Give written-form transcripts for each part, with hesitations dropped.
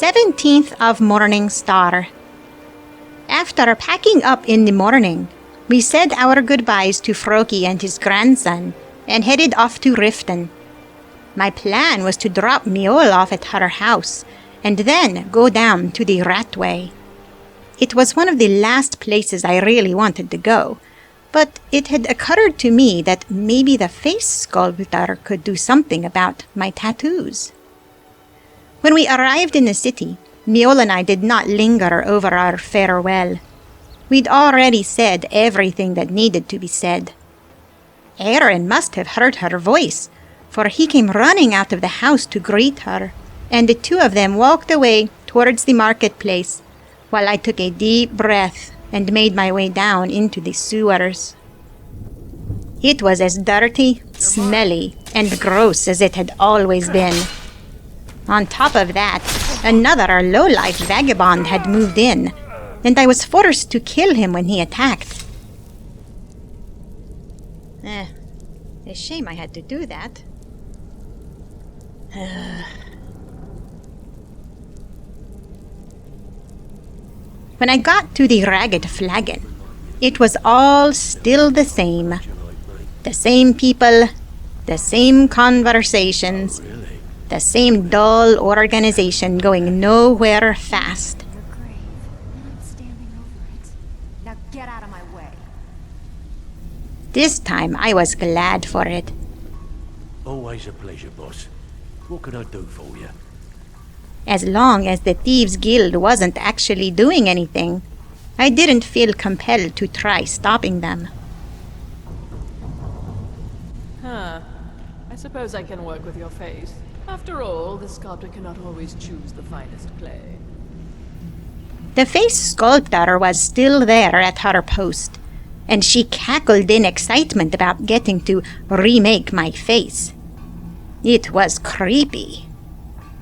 17th of Morning Star. After packing up in the morning, we said our goodbyes to Froki and his grandson and headed off to Riften. My plan was to drop Mjoll off at her house and then go down to the Ratway. It was one of the last places I really wanted to go, but it had occurred to me that maybe the face sculptor could do something about my tattoos. When we arrived in the city, Mjoll and I did not linger over our farewell. We'd already said everything that needed to be said. Aerin must have heard her voice, for he came running out of the house to greet her, and the two of them walked away towards the marketplace, while I took a deep breath and made my way down into the sewers. It was as dirty, smelly, and gross as it had always been. On top of that, another low-life vagabond had moved in, and I was forced to kill him when he attacked. A shame I had to do that. When I got to the Ragged Flagon, it was all still the same. The same people, the same conversations, the same dull organization going nowhere fast. Your grave. I'm standing over it. Now get out of my way. This time I was glad for it. Always a pleasure, boss. What can I do for you? As long as the Thieves' Guild wasn't actually doing anything, I didn't feel compelled to try stopping them. Huh. I suppose I can work with your face. After all, the sculptor cannot always choose the finest clay. The face sculptor was still there at her post, and she cackled in excitement about getting to remake my face. It was creepy.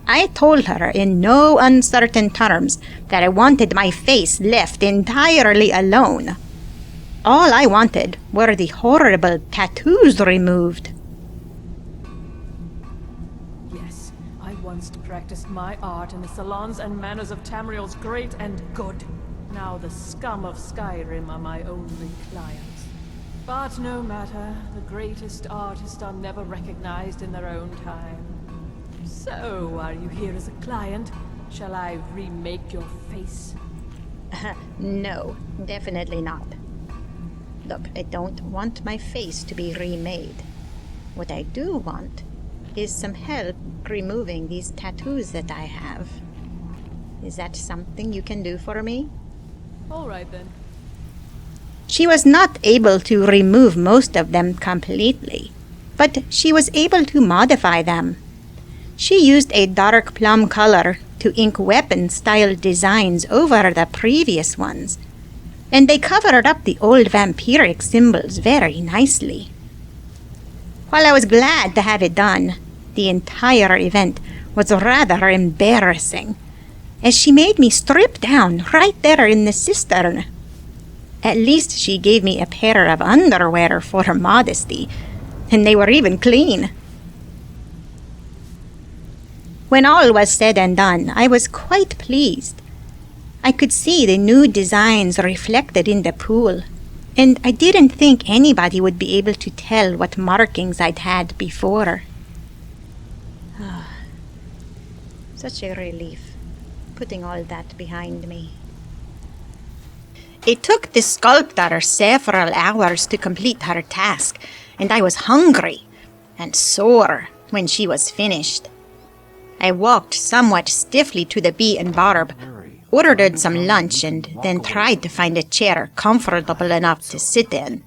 I told her in no uncertain terms that I wanted my face left entirely alone. All I wanted were the horrible tattoos removed. Yes, I once practiced my art in the salons and manners of Tamriel's great and good. Now the scum of Skyrim are my only clients. But no matter, the greatest artists are never recognized in their own time. So, are you here as a client? Shall I remake your face? No, definitely not. Look, I don't want my face to be remade. What I do want is some help removing these tattoos that I have. Is that something you can do for me? All right then. She was not able to remove most of them completely, but she was able to modify them. She used a dark plum color to ink weapon-style designs over the previous ones, and they covered up the old vampiric symbols very nicely. While I was glad to have it done, the entire event was rather embarrassing, as she made me strip down right there in the cistern. At least she gave me a pair of underwear for her modesty, and they were even clean. When all was said and done, I was quite pleased. I could see the new designs reflected in the pool, and I didn't think anybody would be able to tell what markings I'd had before. Such a relief, putting all that behind me. It took the sculptor several hours to complete her task, and I was hungry and sore when she was finished. I walked somewhat stiffly to the Bee and Barb, ordered some lunch, and then tried to find a chair comfortable enough to sit in.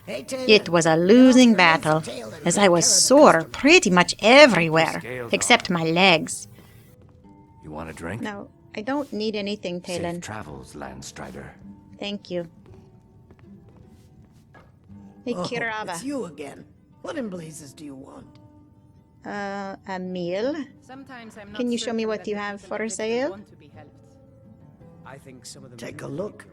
It was a losing battle, as I was sore pretty much everywhere, except my legs. You want a drink? No, I don't need anything, Talon. Safe travels, Landstrider. Thank you. Hey, Kirava. It's you again. What in blazes do you want? A meal? Can you show me what you have for sale? I think some of them Take a look.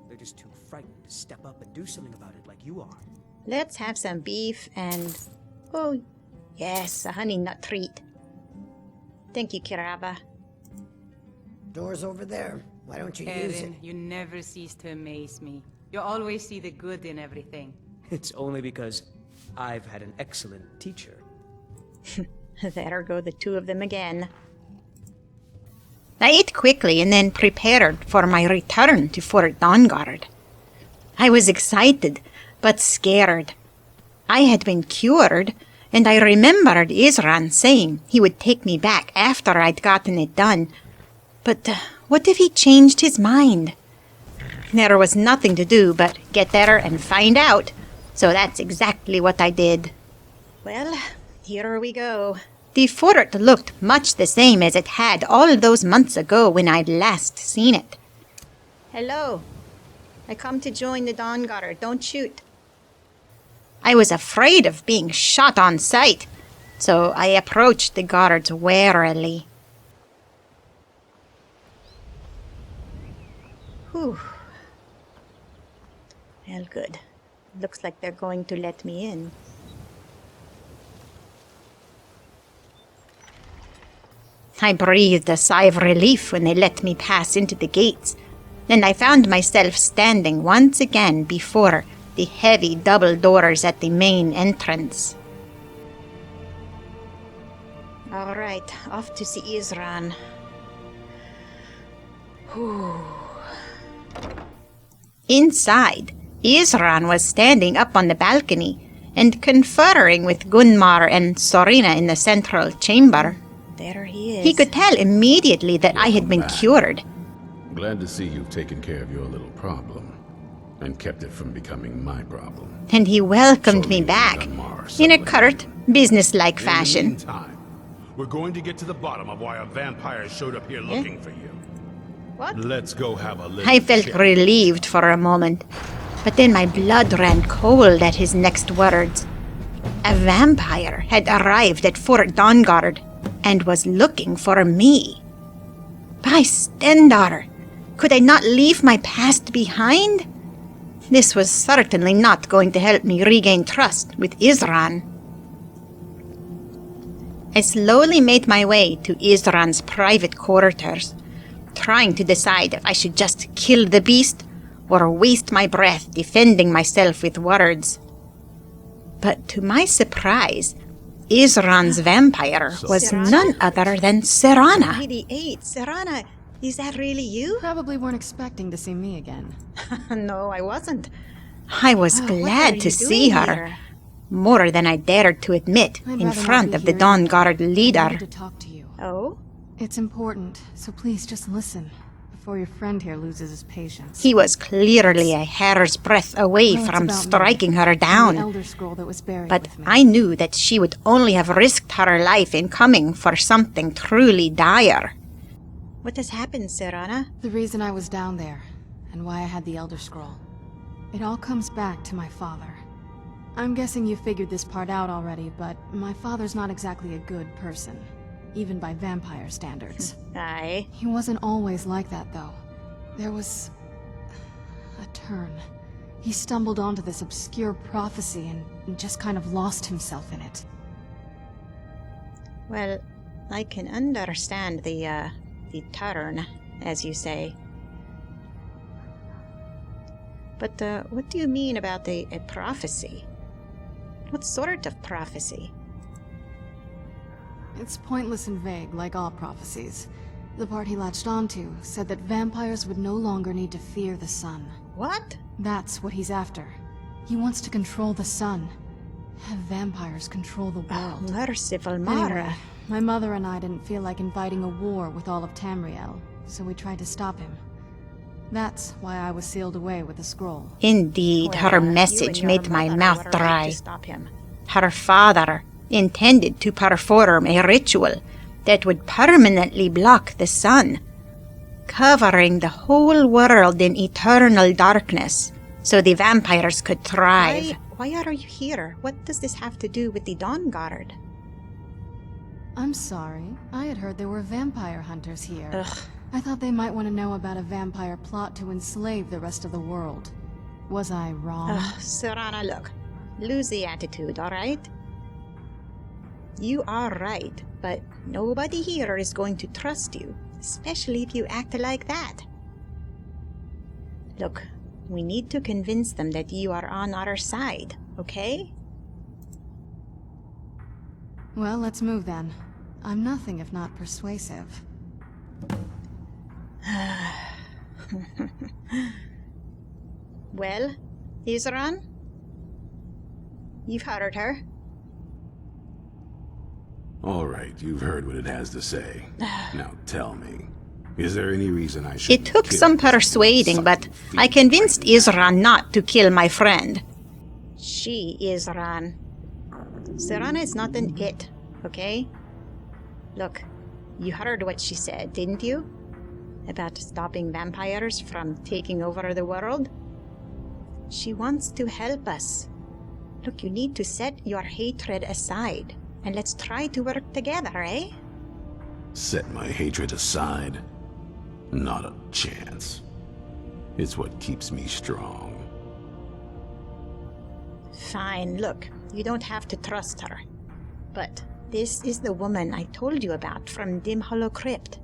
They're just too frightened to step up and do something about it like you are. Let's have some beef and... Oh, yes, a honey nut treat. Thank you, Kirava. Door's over there. Why don't you use it? Aerin, you never cease to amaze me. You always see the good in everything. It's only because I've had an excellent teacher. There go the two of them again. I ate quickly and then prepared for my return to Fort Dawnguard. I was excited, but scared. I had been cured, and I remembered Scrn saying he would take me back after I'd gotten it done. But what if he changed his mind? There was nothing to do but get there and find out, so that's exactly what I did. Well, here we go. The fort looked much the same as it had all those months ago when I'd last seen it. Hello. I come to join the Dawnguard. Don't shoot. I was afraid of being shot on sight, so I approached the guards warily. Whew. Well, good. Looks like they're going to let me in. I breathed a sigh of relief when they let me pass into the gates, and I found myself standing once again before the heavy double doors at the main entrance. All right, off to see Scrn. Inside, Scrn was standing up on the balcony and conferring with Gunmar and Sorina in the central chamber. There he is. He could tell immediately that I had been cured. Glad to see you've taken care of your little problem and kept it from becoming my problem. And he welcomed me back in a curt, businesslike fashion. In the meantime, we're going to get to the bottom of why a vampire showed up here looking for you. What? Let's go have a little I felt chat. relieved for a moment, but then my blood ran cold at his next words. A vampire had arrived at Fort Dawnguard and was looking for me. By Stendar, could I not leave my past behind? This was certainly not going to help me regain trust with Scrn. I slowly made my way to Scrn's private quarters, trying to decide if I should just kill the beast or waste my breath defending myself with words. But to my surprise, Scrn's vampire was none other than Serana. 88, Serana, is that really you? Probably weren't expecting to see me again. No, I wasn't. I was What are glad you to see doing her, here? more than I dared to admit I'd in rather not front be of the here. Dawnguard I leader. need to talk to you. Oh? It's important, so please just listen before your friend here loses his patience. He was clearly a hair's breadth away Well, it's from about me striking her and the down. Elder Scroll that was buried But with me. I knew that she would only have risked her life in coming for something truly dire. What has happened, Serana? The reason I was down there, and why I had the Elder Scroll. It all comes back to my father. I'm guessing you figured this part out already, but my father's not exactly a good person, even by vampire standards. Aye. He wasn't always like that, though. There was a turn. He stumbled onto this obscure prophecy and just kind of lost himself in it. Well, I can understand the turn, as you say. But what do you mean about a prophecy? What sort of prophecy? It's pointless and vague, like all prophecies. The part he latched onto said that vampires would no longer need to fear the sun. What? That's what he's after. He wants to control the sun. Have vampires control the Oh, world. merciful Mara. Anyway, my mother and I didn't feel like inviting a war with all of Tamriel, so we tried to stop him. That's why I was sealed away with the scroll. Indeed, Well, her you message and your made my mother mouth were right dry. to stop him. Her father intended to perform a ritual that would permanently block the sun, covering the whole world in eternal darkness, so the vampires could thrive. Why are you here? What does this have to do with the Dawnguard? I'm sorry. I had heard there were vampire hunters here. Ugh. I thought they might want to know about a vampire plot to enslave the rest of the world. Was I wrong? Ugh, Serana, look. Lose the attitude, alright? You are right, but nobody here is going to trust you. especially if you act like that. Look, we need to convince them that you are on our side, okay? Well, let's move then. I'm nothing if not persuasive. Well, Aerin? You've heard her. All right, you've heard what it has to say. Now tell me, is there any reason I should? It took some persuading, but I convinced Aerin not to kill my friend. She, Aerin. Serana is not an it, okay? Look, you heard what she said, didn't you? About stopping vampires from taking over the world? She wants to help us. Look, you need to set your hatred aside, and let's try to work together, eh? Set my hatred aside? Not a chance. It's what keeps me strong. Fine, look, you don't have to trust her. But this is the woman I told you about from Dim Hollow Crypt.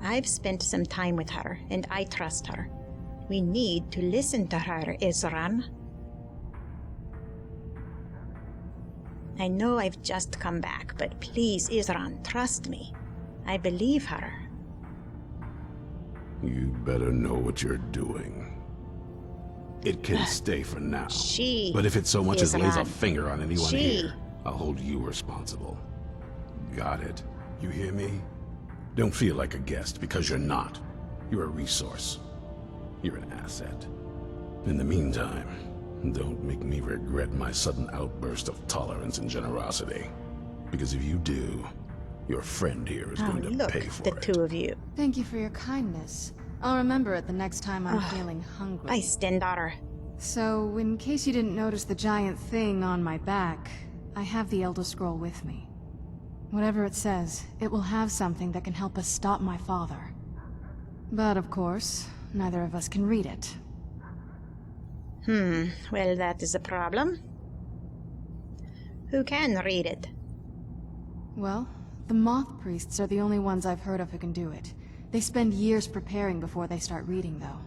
I've spent some time with her, and I trust her. We need to listen to her, Aerin. I know I've just come back, but please, Aerin, trust me. I believe her. You better know what you're doing. It can stay for now. But if it so much as lays a finger on anyone here, I'll hold you responsible. Got it? You hear me? Don't feel like a guest, because you're not. You're a resource. You're an asset. In the meantime, don't make me regret my sudden outburst of tolerance and generosity. Because if you do, your friend here is going to pay for it. The two of you. Thank you for your kindness. I'll remember it the next time I'm feeling hungry. Bye, Stendar. So, in case you didn't notice the giant thing on my back, I have the Elder Scroll with me. Whatever it says, it will have something that can help us stop my father. But of course, neither of us can read it. Well, that is a problem. Who can read it? Well, the Moth Priests are the only ones I've heard of who can do it. They spend years preparing before they start reading, though.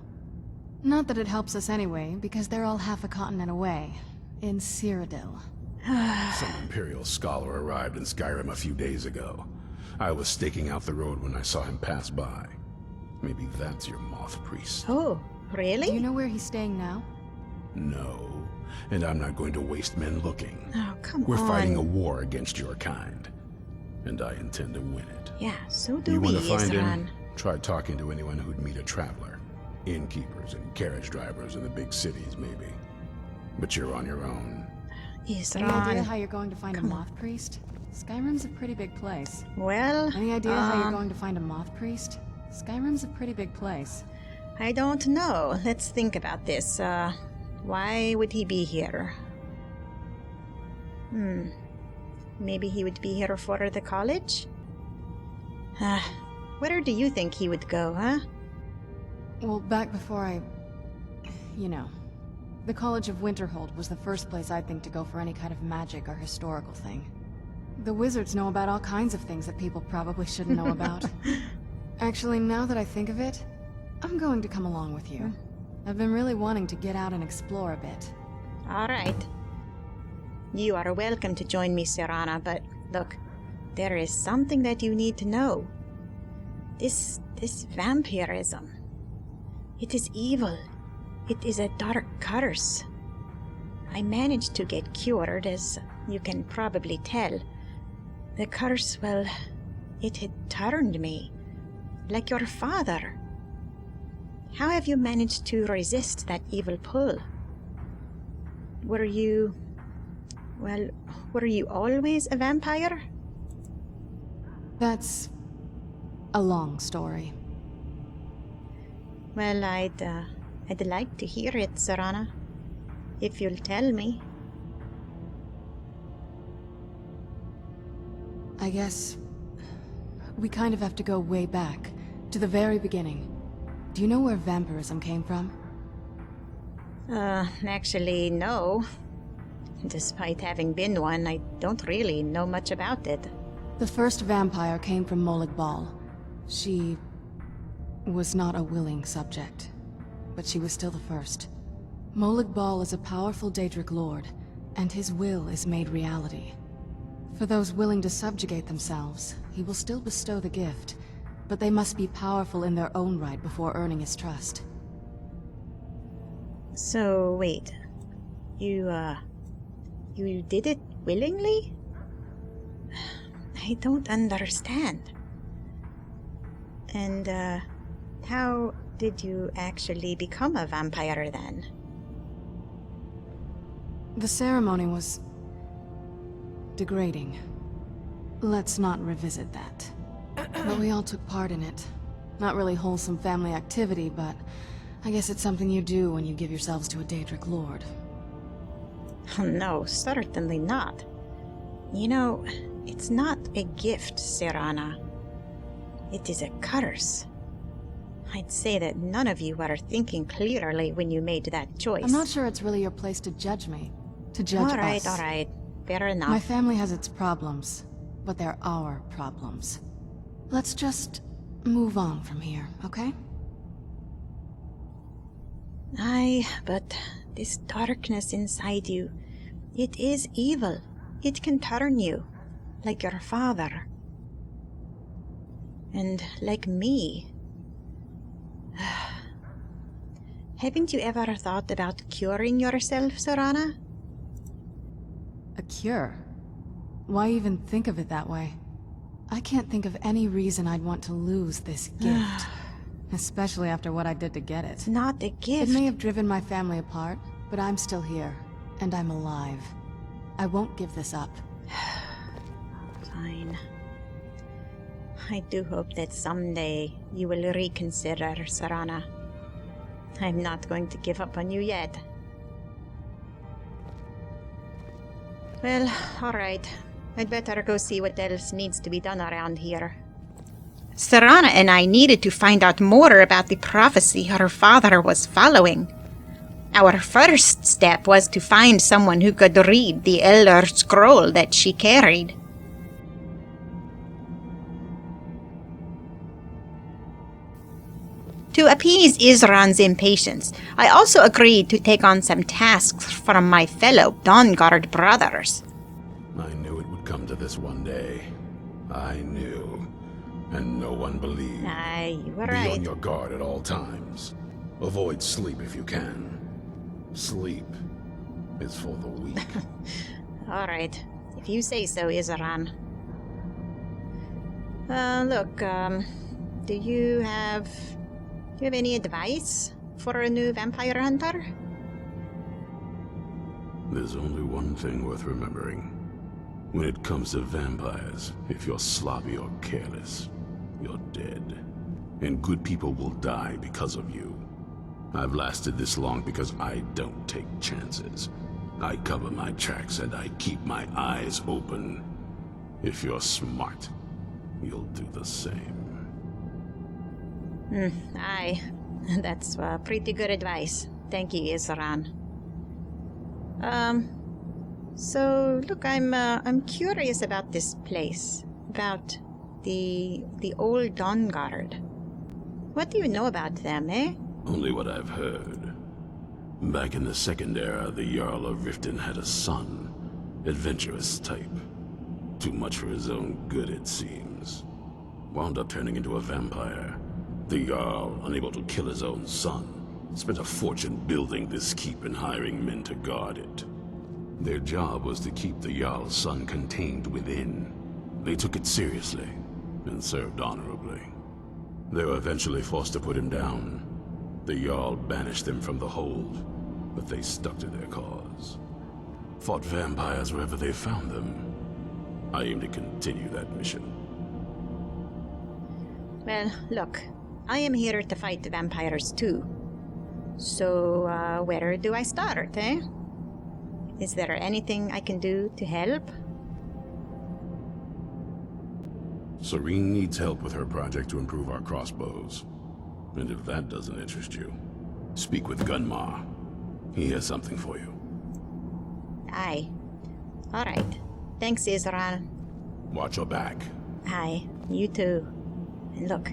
Not that it helps us anyway, because they're all half a continent away, in Cyrodiil. Some Imperial scholar arrived in Skyrim a few days ago. I was staking out the road when I saw him pass by. Maybe that's your Moth Priest. Oh, really? Do you know where he's staying now? No, and I'm not going to waste men looking. Oh, come on. We're fighting a war against your kind, and I intend to win it. Yeah, so do You we, want to find him? Aerin. Try talking to anyone who'd meet a traveler. Innkeepers and carriage drivers in the big cities, maybe. But you're on your own. Any idea how you're going to find a Moth Priest? Skyrim's a pretty big place. Well, Any idea how you're going to find a Moth Priest? Skyrim's a pretty big place. I don't know. Let's think about this. Why would he be here? Maybe he would be here for the college? Where do you think he would go, huh? Well, back before you know. The College of Winterhold was the first place I'd think to go for any kind of magic or historical thing. The wizards know about all kinds of things that people probably shouldn't know about. Actually, now that I think of it, I'm going to come along with you. I've been really wanting to get out and explore a bit. All right. You are welcome to join me, Serana, but look, there is something that you need to know. This vampirism. It is evil. It is a dark curse. I managed to get cured, as you can probably tell. The curse, well, it had turned me. Like your father. How have you managed to resist that evil pull? Were you always a vampire? That's a long story. Well, I'd like to hear it, Serana. If you'll tell me. I guess we kind of have to go way back, to the very beginning. Do you know where vampirism came from? Actually, no. Despite having been one, I don't really know much about it. The first vampire came from Molag Bal. She was not a willing subject, but she was still the first. Molag Bal is a powerful Daedric lord, and his will is made reality. For those willing to subjugate themselves, he will still bestow the gift, but they must be powerful in their own right before earning his trust. So, wait. You did it willingly? I don't understand. And, how did you actually become a vampire then? The ceremony was degrading. Let's not revisit that. But we all took part in it. Not really wholesome family activity, but I guess it's something you do when you give yourselves to a Daedric lord. Oh, no, certainly not. You know, it's not a gift, Serana. It is a curse. I'd say that none of you were thinking clearly when you made that choice. I'm not sure it's really your place to judge me. To judge us. All right. Fair enough. My family has its problems, but they're our problems. Let's just move on from here, okay? Aye, but this darkness inside you, it is evil. It can turn you, like your father. And like me. Haven't you ever thought about curing yourself, Serana? A cure? Why even think of it that way? I can't think of any reason I'd want to lose this gift. Especially after what I did to get it. It's not a gift. It may have driven my family apart, but I'm still here. And I'm alive. I won't give this up. Fine. I do hope that someday you will reconsider, Serana. I'm not going to give up on you yet. Well, alright. I'd better go see what else needs to be done around here. Serana and I needed to find out more about the prophecy her father was following. Our first step was to find someone who could read the Elder Scroll that she carried. To appease Isran's impatience, I also agreed to take on some tasks from my fellow Dawnguard brothers. I knew it would come to this one day. I knew. And no one believed. Aye, you were Be right. on your guard at all times. Avoid sleep if you can. Sleep is for the weak. Alright, if you say so, Isran. Look, do you have any advice for a new vampire hunter? There's only one thing worth remembering. When it comes to vampires, if you're sloppy or careless, you're dead. And good people will die because of you. I've lasted this long because I don't take chances. I cover my tracks and I keep my eyes open. If you're smart, you'll do the same. Aye, that's pretty good advice. Thank you, Isran. So look, I'm curious about this place, about the old Dawnguard. What do you know about them, eh? Only what I've heard. Back in the Second Era, the Jarl of Riften had a son. Adventurous type. Too much for his own good, it seems. Wound up turning into a vampire. The Jarl, unable to kill his own son, spent a fortune building this keep and hiring men to guard it. Their job was to keep the Jarl's son contained within. They took it seriously, and served honorably. They were eventually forced to put him down. The Jarl banished them from the hold, but they stuck to their cause. Fought vampires wherever they found them. I aim to continue that mission. Well, look, I am here to fight the vampires too. So, where do I start, eh? Is there anything I can do to help? Scrn needs help with her project to improve our crossbows. And if that doesn't interest you, speak with Gunmar. He has something for you. Aye. Alright. Thanks, Isran. Watch your back. Aye, you too. And look,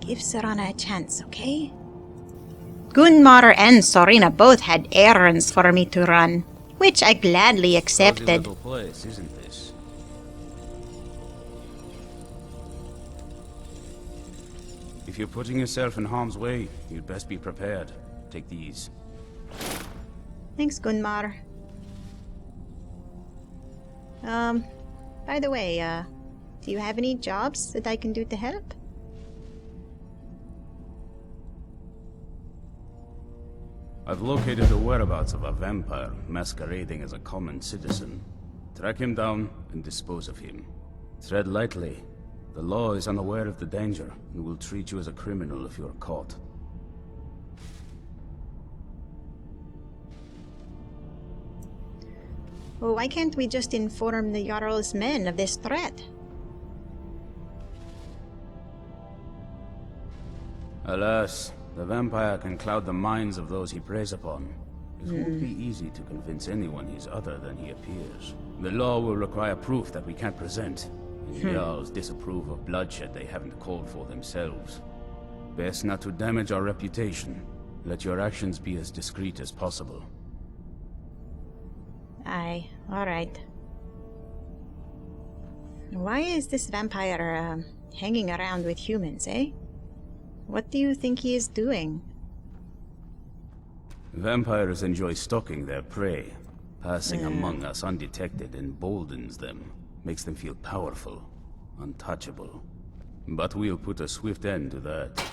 give Serana a chance, okay? Gunmar and Sorina both had errands for me to run, which I gladly accepted. Cozy little place, isn't this? If you're putting yourself in harm's way, you'd best be prepared. Take these. Thanks, Gunmar. By the way, do you have any jobs that I can do to help? I've located the whereabouts of a vampire masquerading as a common citizen. Track him down and dispose of him. Tread lightly. The law is unaware of the danger and will treat you as a criminal if you are caught. Oh, why can't we just inform the Jarl's men of this threat? Alas, the vampire can cloud the minds of those he preys upon. It won't be easy to convince anyone he's other than he appears. The law will require proof that we can't present, and the Jarls disapprove of bloodshed they haven't called for themselves. Best not to damage our reputation. Let your actions be as discreet as possible. Aye, alright. Why is this vampire, hanging around with humans, eh? What do you think he is doing? Vampires enjoy stalking their prey. Passing among us undetected emboldens them, makes them feel powerful, untouchable. But we'll put a swift end to that.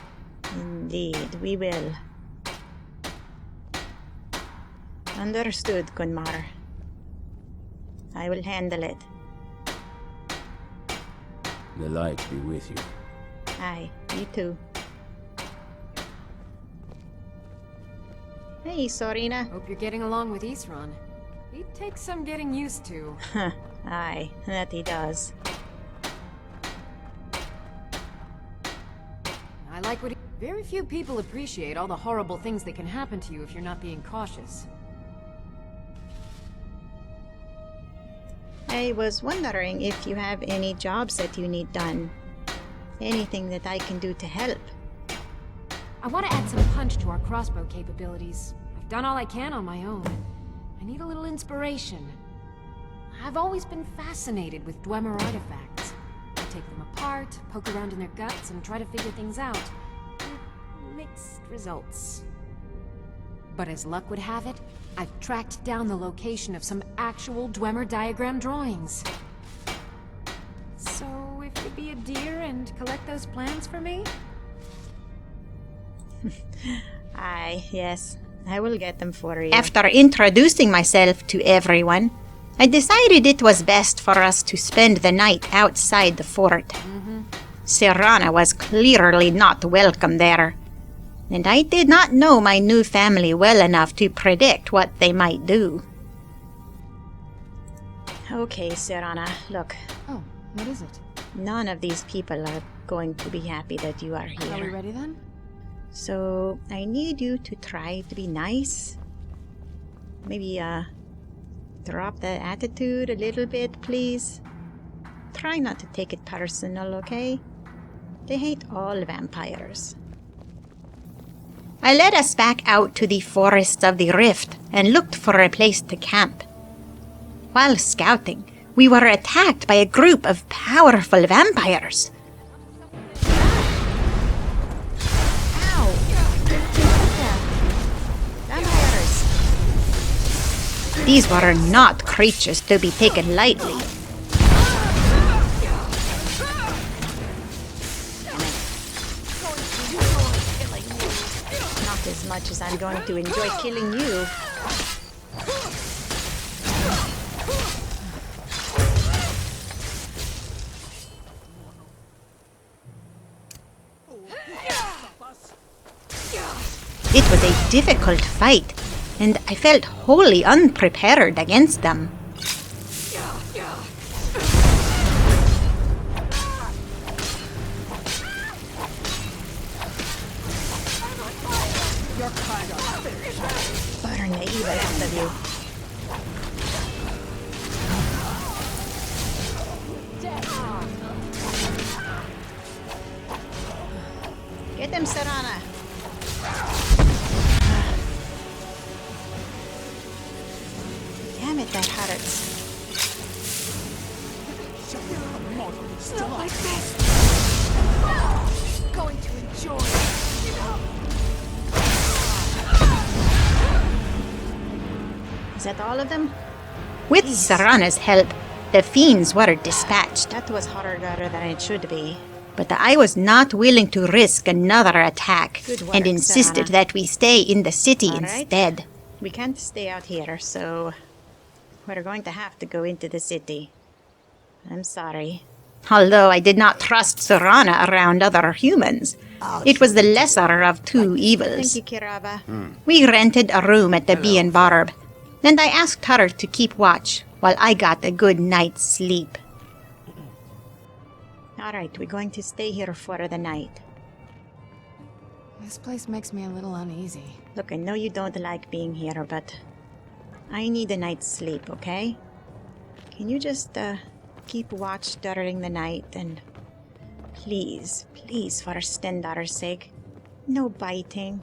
Indeed, we will. Understood, Gunmar. I will handle it. The light be with you. Aye, you too. Hey, Sorina. Hope you're getting along with Isran. He takes some getting used to. Aye, that he does. I like what he... Very few people appreciate all the horrible things that can happen to you if you're not being cautious. I was wondering if you have any jobs that you need done. Anything that I can do to help. I want to add some punch to our crossbow capabilities. I've done all I can on my own. I need a little inspiration. I've always been fascinated with Dwemer artifacts. I take them apart, poke around in their guts, and try to figure things out. With mixed results. But as luck would have it, I've tracked down the location of some actual Dwemer diagram drawings. So, if you'd be a dear and collect those plans for me? Aye, yes. I will get them for you. After introducing myself to everyone, I decided it was best for us to spend the night outside the fort. Serana was clearly not welcome there, and I did not know my new family well enough to predict what they might do. Okay, Serana, look. Oh, what is it? None of these people are going to be happy that you are here. Are we ready then? So, I need you to try to be nice. Maybe, drop the attitude a little bit, please. Try not to take it personal, okay? They hate all vampires. I led us back out to the forests of the Rift and looked for a place to camp. While scouting, we were attacked by a group of powerful vampires. These were not creatures to be taken lightly. Not as much as I'm going to enjoy killing you. It was a difficult fight, and I felt wholly unprepared against them. Burn the evil out of you. Shit, that hurts. Not like this! Going to enjoy it. Is that all of them? With Serana's help, the fiends were dispatched. That was harder than it should be. But I was not willing to risk another attack and insisted that we stay in the city instead. We can't stay out here, so we're going to have to go into the city. I'm sorry. Although I did not trust Serana around other humans. It was the lesser of two evils. Thank you, Kirava. We rented a room at the Bee and Barb, and I asked her to keep watch while I got a good night's sleep. Alright, we're going to stay here for the night. This place makes me a little uneasy. Look, I know you don't like being here, but I need a night's sleep, okay? Can you just, keep watch during the night, and please, for Stendar's sake, no biting.